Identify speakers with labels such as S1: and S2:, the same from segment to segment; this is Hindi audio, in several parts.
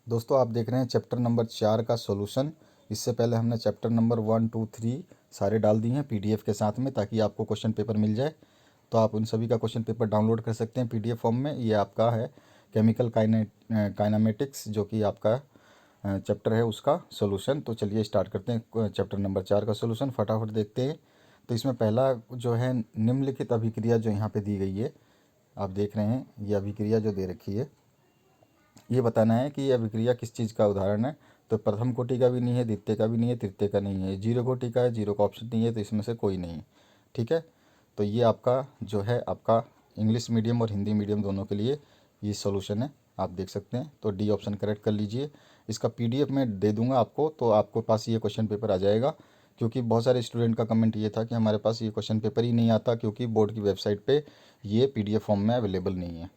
S1: दोस्तों आप देख रहे हैं चैप्टर नंबर 4 का सॉल्यूशन। इससे पहले हमने चैप्टर नंबर 1, 2, 3 सारे डाल दिए हैं पीडीएफ के साथ में, ताकि आपको क्वेश्चन पेपर मिल जाए। तो आप उन सभी का क्वेश्चन पेपर डाउनलोड कर सकते हैं पीडीएफ फॉर्म में। ये आपका है केमिकल काइनेमेटिक्स, जो कि आपका चैप्टर है उसका सॉल्यूशन। तो चलिए स्टार्ट करते हैं चैप्टर नंबर 4 का सॉल्यूशन, फटाफट देखते हैं। तो इसमें पहला जो है निम्नलिखित अभिक्रिया जो यहाँ पे दी गई है, आप देख रहे हैं ये अभिक्रिया जो दे रखी है, ये बताना है कि यह अभिक्रिया किस चीज़ का उदाहरण है। तो प्रथम कोटि का भी नहीं है, द्वितीय का भी नहीं है, तृतीय का नहीं है, जीरो कोटि का है, जीरो का ऑप्शन नहीं है, तो इसमें से कोई नहीं है। ठीक है, तो ये आपका जो है आपका इंग्लिश मीडियम और हिंदी मीडियम दोनों के लिए ये सॉल्यूशन है, आप देख सकते हैं। तो डी ऑप्शन करेक्ट कर लीजिए। इसका पीडीएफ मैं दे दूंगा आपको, तो आपको पास ये क्वेश्चन पेपर आ जाएगा। क्योंकि बहुत सारे स्टूडेंट का कमेंट ये था कि हमारे पास ये क्वेश्चन पेपर ही नहीं आता, क्योंकि बोर्ड की वेबसाइट पे ये पीडीएफ फॉर्म में अवेलेबल नहीं है।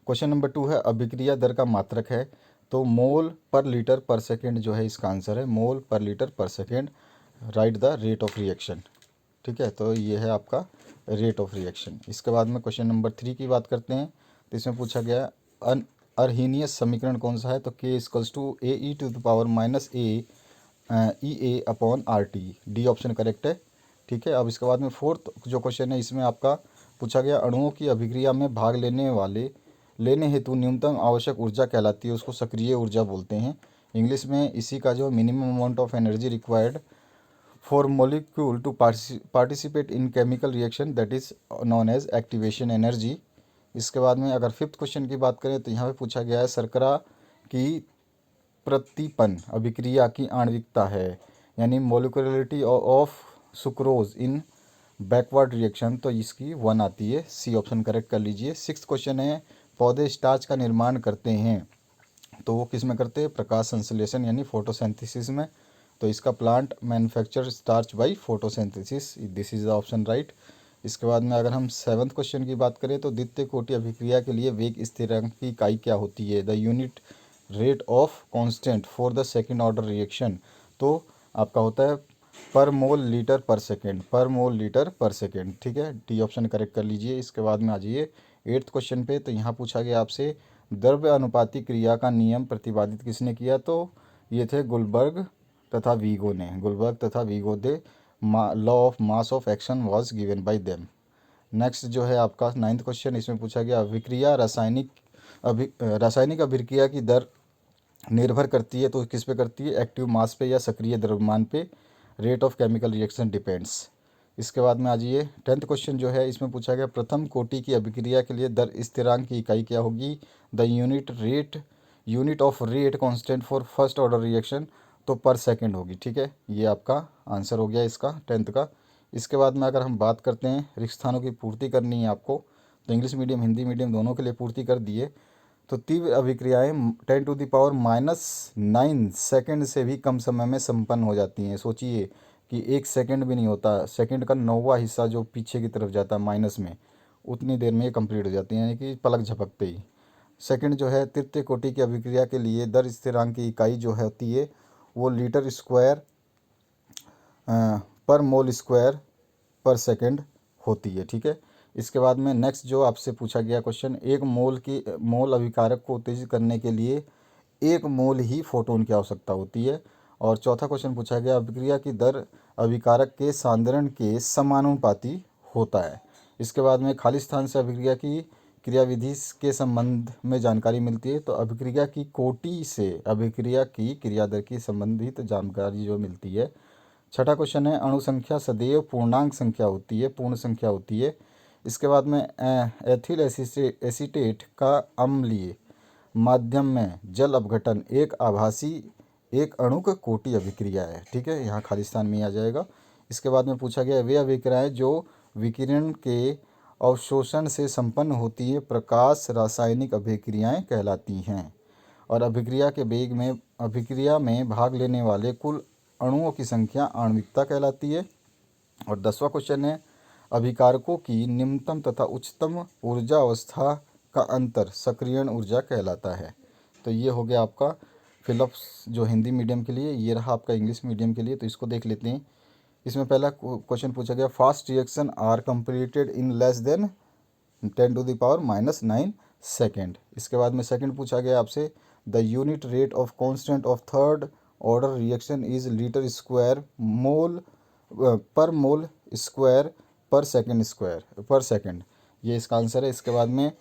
S1: क्वेश्चन नंबर 2 है अभिक्रिया दर का मात्रक है। तो मोल पर लीटर पर सेकेंड जो है इसका आंसर है, मोल पर लीटर पर second. Right the rate of reaction. ठीक है, तो ये है आपका रेट ऑफ रिएक्शन। इसके बाद में क्वेश्चन नंबर 3 की बात करते हैं। तो इसमें पूछा गया अर्हीनियस समीकरण कौन सा है। तो k equals to A E to the power minus A E A upon R T. D option correct है। ठीक है, अब इसके बाद में फोर्थ जो क्वेश्चन है, इसमें आपका पूछा गया अणुओं की अभिक्रिया में भाग लेने हेतु न्यूनतम आवश्यक ऊर्जा कहलाती है, उसको सक्रिय ऊर्जा बोलते हैं इंग्लिश में। इसी का जो minimum amount of energy required for molecule to participate in chemical reaction, that is known as activation energy. इसके बाद में अगर फिफ्थ क्वेश्चन की बात करें, तो यहाँ पे पूछा गया है शर्करा की प्रतिपन्न अभिक्रिया की आणविकता है, यानी molecularity of sucrose in backward reaction. तो इसकी 1 आती है, सी ऑप्शन करेक्ट कर लीजिए। सिक्स क्वेश्चन है पौधे स्टार्च का निर्माण करते हैं, तो वो किस में करते हैं, प्रकाश संश्लेषण यानी फोटोसिंथेसिस में। तो इसका plant manufacture starch by photosynthesis, this is the option right. इसके बाद में अगर हम सेवन्थ क्वेश्चन की बात करें, तो द्वितीय कोटि अभिक्रिया के लिए वेग स्थिरांक की इकाई क्या होती है, the unit rate of constant for the second order reaction. तो आपका होता है पर मोल लीटर पर सेकेंड, पर मोल लीटर पर सेकेंड। ठीक है, डी ऑप्शन करेक्ट कर लीजिए। इसके बाद में आ जाइए एट्थ क्वेश्चन पे। तो यहाँ पूछा गया आपसे द्रव्य अनुपाती क्रिया का नियम प्रतिपादित किसने किया। तो ये थे गुलबर्ग तथा वीगो ने, गुलबर्ग तथा Waage the law of mass of action was given by them. Next जो है आपका नाइन्थ क्वेश्चन, इसमें पूछा गया अभिक्रिया रासायनिक अभिक्रिया की दर निर्भर करती है, तो किस पे करती है, एक्टिव मास पे या सक्रिय द्रव्यमान पे। Rate of chemical reaction depends. इसके बाद में आ जाइए टेंथ क्वेश्चन जो है, इसमें पूछा गया प्रथम कोटि की अभिक्रिया के लिए दर स्थिरांक की इकाई क्या होगी, the unit of rate constant for first order reaction. तो पर सेकंड होगी। ठीक है, ये आपका आंसर हो गया इसका टेंथ का। इसके बाद में अगर हम बात करते हैं रिक्त स्थानों की पूर्ति करनी है आपको, तो इंग्लिश मीडियम हिंदी मीडियम दोनों के लिए पूर्ति कर दिए। तो तीव्र अभिक्रियाएं 10⁻⁹ सेकंड से भी कम समय में संपन्न हो जाती हैं। सोचिए कि 1 सेकंड भी नहीं होता, सेकंड का 9वां हिस्सा जो पीछे की तरफ जाता है माइनस में, उतनी देर में ये कंप्लीट हो जाती है, यानी कि पलक झपकते ही। सेकंड जो है तृतीय कोटि की अभिक्रिया के लिए दर स्थिरांक की इकाई जो है होती है वो लीटर स्क्वायर पर मोल स्क्वायर पर सेकंड होती है। ठीक है, इसके बाद में नेक्स्ट जो आपसे पूछा गया क्वेश्चन, एक मोल अभिकारक को उत्तेजित करने के लिए 1 मोल ही फोटोन की आवश्यकता होती है। और चौथा क्वेश्चन पूछा गया अभिक्रिया की दर अभिकारक के सांद्रण के समानुपाती होता है। इसके बाद में खाली स्थान से अभिक्रिया की क्रियाविधि के संबंध में जानकारी मिलती है। तो अभिक्रिया की कोटि से अभिक्रिया की क्रिया दर की संबंधित जानकारी जो मिलती है। छठा क्वेश्चन है अणु संख्या सदैव पूर्णांक संख्या होती है, पूर्ण संख्या होती है। इसके बाद में एथिल एसीटेट का अम्लीय माध्यम में जल अपघटन एक आभासी एक अणुक कोटि अभिक्रिया है। ठीक है, यहाँ खाली स्थान में आ जाएगा। इसके बाद में पूछा गया वे अभिक्रियाएं जो विकिरण के अवशोषण से संपन्न होती है प्रकाश रासायनिक अभिक्रियाएं कहलाती हैं। और अभिक्रिया में भाग लेने वाले कुल अणुओं की संख्या आणविकता कहलाती है। और 10वां क्वेश्चन है अभिकारकों की निम्नतम तथा उच्चतम ऊर्जा अवस्था का अंतर सक्रियण ऊर्जा कहलाता है। तो ये हो गया आपका फिलअप्स जो हिंदी मीडियम के लिए, ये रहा आपका इंग्लिश मीडियम के लिए। तो इसको देख लेते हैं। इसमें पहला क्वेश्चन पूछा गया fast reaction are completed in less than 10⁻⁹ second. इसके बाद में सेकेंड पूछा गया आपसे, the unit rate of constant of third order reaction is litre square mole per mole square पर सेकेंड। ये इसका आंसर है। इसके बाद में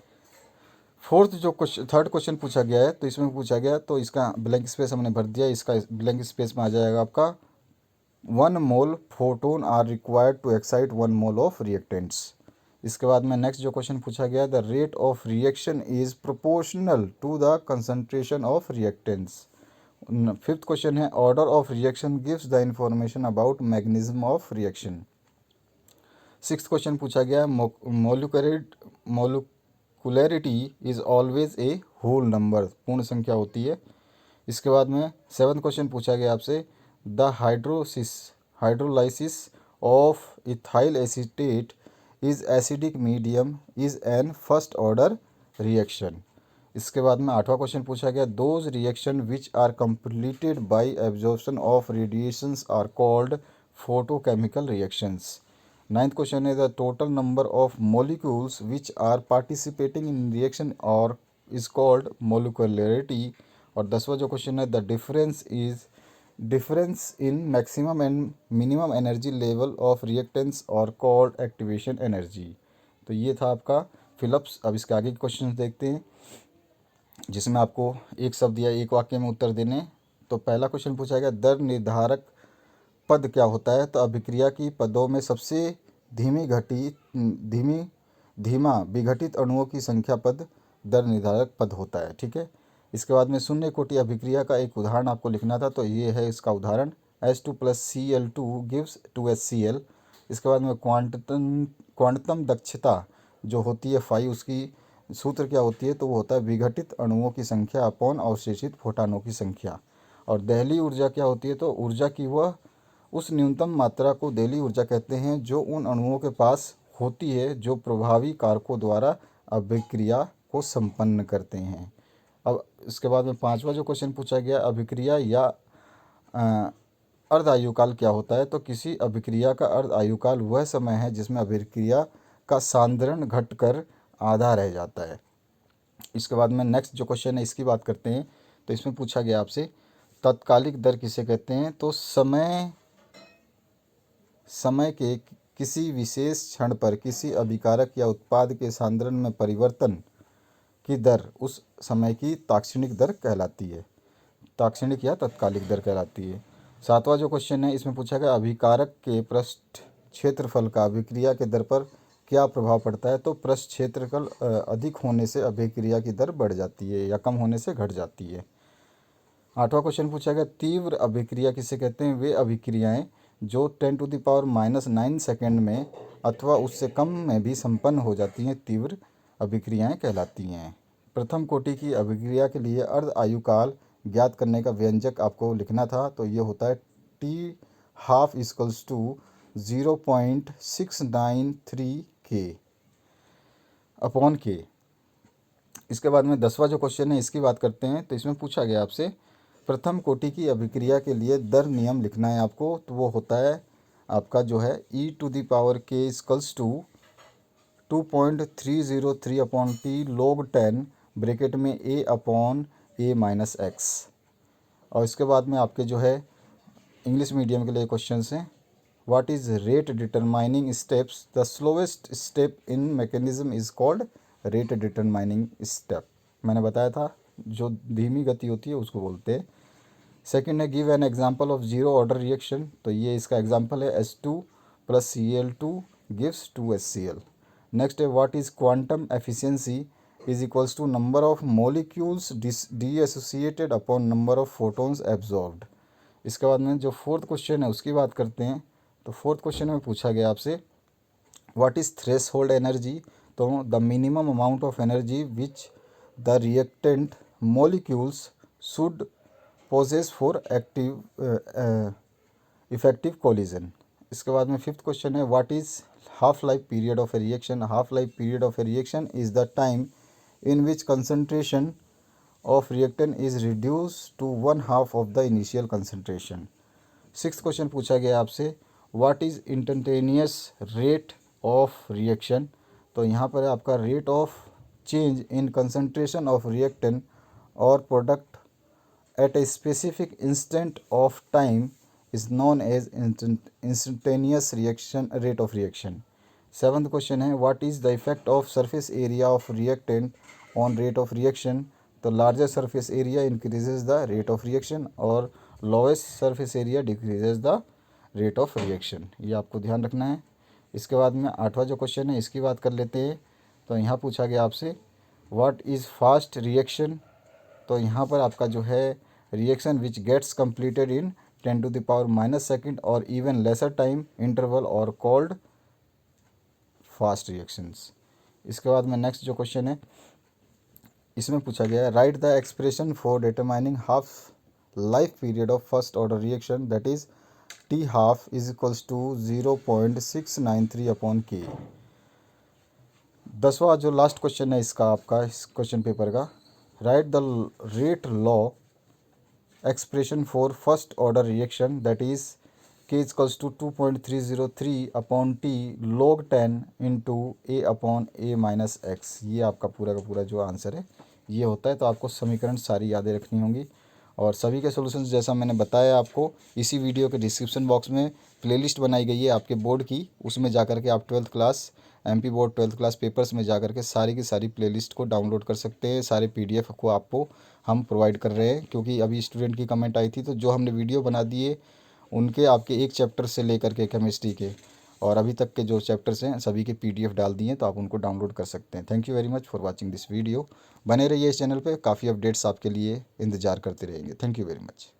S1: फोर्थ जो क्वेश्चन थर्ड क्वेश्चन पूछा गया है, तो इसमें पूछा गया, तो इसका ब्लैंक स्पेस हमने भर दिया। इसका ब्लैंक स्पेस में आ जाएगा आपका 1 mole photon are required to excite 1 mole of reactants. इसके बाद में नेक्स्ट जो क्वेश्चन पूछा गया, the rate of reaction is proportional to the concentration of reactants. Fifth question है, order of reaction gives the information about mechanism of reaction. Sixth question पूछा गया, molecularity is always a whole number, पूर्ण संख्या होती है। इसके बाद में सेवन्थ क्वेश्चन पूछा गया आपसे, the hydrolysis of ethyl acetate is acidic medium is an first order reaction. इसके बाद में आठवां क्वेश्चन पूछा गया, those reaction which are completed by absorption of radiations are called photochemical reactions. Ninth question है, the total number of molecules which are participating in reaction और इज कॉल्ड मोलिकुलरिटी। और 10वां जो क्वेश्चन है, the difference in maximum and minimum energy level of reactants और कॉल्ड एक्टिवेशन एनर्जी। तो ये था आपका फिलअप्स। अब इसके आगे के क्वेश्चन देखते हैं, जिसमें आपको एक शब्द या एक वाक्य में उत्तर देने। तो पहला क्वेश्चन पूछा गया, दर निर्धारक पद क्या होता है। तो अभिक्रिया की पदों में सबसे धीमा विघटित अणुओं की संख्या पद दर निर्धारक पद होता है। ठीक है। इसके बाद में शून्य कोटि अभिक्रिया का एक उदाहरण आपको लिखना था, तो ये है इसका उदाहरण, H2 + Cl2 गिव्स 2HCl। इसके बाद में क्वांटम दक्षता जो होती है फाई, उसकी सूत्र क्या होती है, तो वो होता है विघटित अणुओं की संख्या अपॉन अवशेषित फोटानों की संख्या। और दहली ऊर्जा क्या होती है, तो ऊर्जा की वह उस न्यूनतम मात्रा को दहली ऊर्जा कहते हैं जो उन अणुओं के पास होती है जो प्रभावी कारकों द्वारा अभिक्रिया को संपन्न करते हैं। अब इसके बाद में पांचवा जो क्वेश्चन पूछा गया, अभिक्रिया या अर्ध आयुकाल क्या होता है। तो किसी अभिक्रिया का अर्ध आयुकाल वह समय है जिसमें अभिक्रिया का सांद्रण घटकर आधा रह जाता है। इसके बाद में नेक्स्ट जो क्वेश्चन है इसकी बात करते हैं। तो इसमें पूछा गया आपसे, तात्कालिक दर किसे कहते हैं। तो समय के किसी विशेष क्षण पर किसी अभिकारक या उत्पाद के सांद्रण में परिवर्तन की दर उस समय की ताक्षणिक दर कहलाती है, ताक्षणिक या तात्कालिक दर कहलाती है। सातवां जो क्वेश्चन है इसमें पूछा गया, अभिकारक के पृष्ठ क्षेत्रफल का अभिक्रिया के दर पर क्या प्रभाव पड़ता है। तो पृष्ठ क्षेत्रफल अधिक होने से अभिक्रिया की दर बढ़ जाती है या कम होने से घट जाती है। आठवां क्वेश्चन पूछा गया, तीव्र अभिक्रिया किसे कहते हैं। वे अभिक्रियाएं जो 10⁻⁹ सेकेंड में अथवा उससे कम में भी संपन्न हो जाती हैं तीव्र अभिक्रियाएं कहलाती हैं। प्रथम कोटि की अभिक्रिया के लिए अर्ध आयुकाल ज्ञात करने का व्यंजक आपको लिखना था, तो ये होता है T½ = 0.693 K/K। इसके बाद में 10वां जो क्वेश्चन है इसकी बात करते हैं। तो इसमें पूछा गया आपसे, प्रथम कोटि की अभिक्रिया के लिए दर नियम लिखना है आपको, तो वो होता है आपका जो है e⁻k = 2.303/T log 10 ब्रैकेट में A/A-x। और इसके बाद में आपके जो है इंग्लिश मीडियम के लिए क्वेश्चन हैं, what is rate determining steps, the slowest step in mechanism is called rate determining step. मैंने बताया था जो धीमी गति होती है उसको बोलते हैं। सेकंड है, give an example of zero order reaction. तो ये इसका एग्जांपल है, H2 + Cl2 गिव्स 2HCl। नेक्स्ट है, what is quantum efficiency is equals to number of molecules dissociated upon number of photons absorbed. इसके बाद में जो फोर्थ क्वेश्चन है उसकी बात करते हैं। तो फोर्थ क्वेश्चन में पूछा गया आपसे, व्हाट इज़ थ्रेशहोल्ड एनर्जी। तो the minimum amount of energy which the reactant molecules should possess for effective collision. इसके बाद में फिफ्थ क्वेश्चन है, what is half life period of a reaction. Half life period of a reaction is the time in which concentration of reactant is reduce to 1/2 of the initial concentration. Sixth question पूछा गया आपसे, what is instantaneous rate of reaction. तो यहाँ पर आपका rate of change in concentration of reactant or product at a specific instant of time is known as instantaneous reaction rate of reaction. Seventh question है, what is the effect of surface area of reactant on rate of reaction? तो larger surface area increases the rate of reaction और lowest surface area decreases the rate of reaction. ये आपको ध्यान रखना है. इसके बाद में आठवां जो क्वेश्चन है इसकी बात कर लेते हैं. तो यहाँ पूछा गया आपसे व्हाट इज़ फास्ट रिएक्शन. तो यहाँ पर आपका जो है reaction which gets completed in 10⁻⁻ second और इवन लेसर टाइम इंटरवल और कॉल्ड फास्ट रिएक्शंस. इसके बाद में नेक्स्ट जो क्वेश्चन है इसमें पूछा गया है write the expression for determining half life period of first order reaction that is T half is equals to 0.693 upon K. 10वां जो लास्ट क्वेश्चन है इसका आपका इस क्वेश्चन पेपर का, write the rate law expression for first order reaction that is K equals to 2.303 upon T log 10 into A upon A minus X. ये आपका पूरा का पूरा जो आंसर है ये होता है. तो आपको समीकरण सारी यादें रखनी होंगी और सभी के सॉल्यूशंस जैसा मैंने बताया आपको इसी वीडियो के डिस्क्रिप्शन बॉक्स में प्लेलिस्ट बनाई गई है आपके बोर्ड की. उसमें जाकर के आप 12th class MP board 12th class papers में जाकर के सारी की सारी प्लेलिस्ट को डाउनलोड कर सकते हैं. सारे PDF को आपको हम प्रोवाइड कर रहे हैं क्योंकि अभी स्टूडेंट की कमेंट आई थी. तो जो हमने वीडियो बना दिए उनके आपके एक चैप्टर से लेकर के केमिस्ट्री के और अभी तक के जो चैप्टर्स हैं सभी के PDF डाल दिए हैं. तो आप उनको डाउनलोड कर सकते हैं. Thank you very much for watching this video. बने रहिए इस चैनल पे, काफ़ी अपडेट्स आपके लिए इंतज़ार करते रहेंगे. Thank you very much.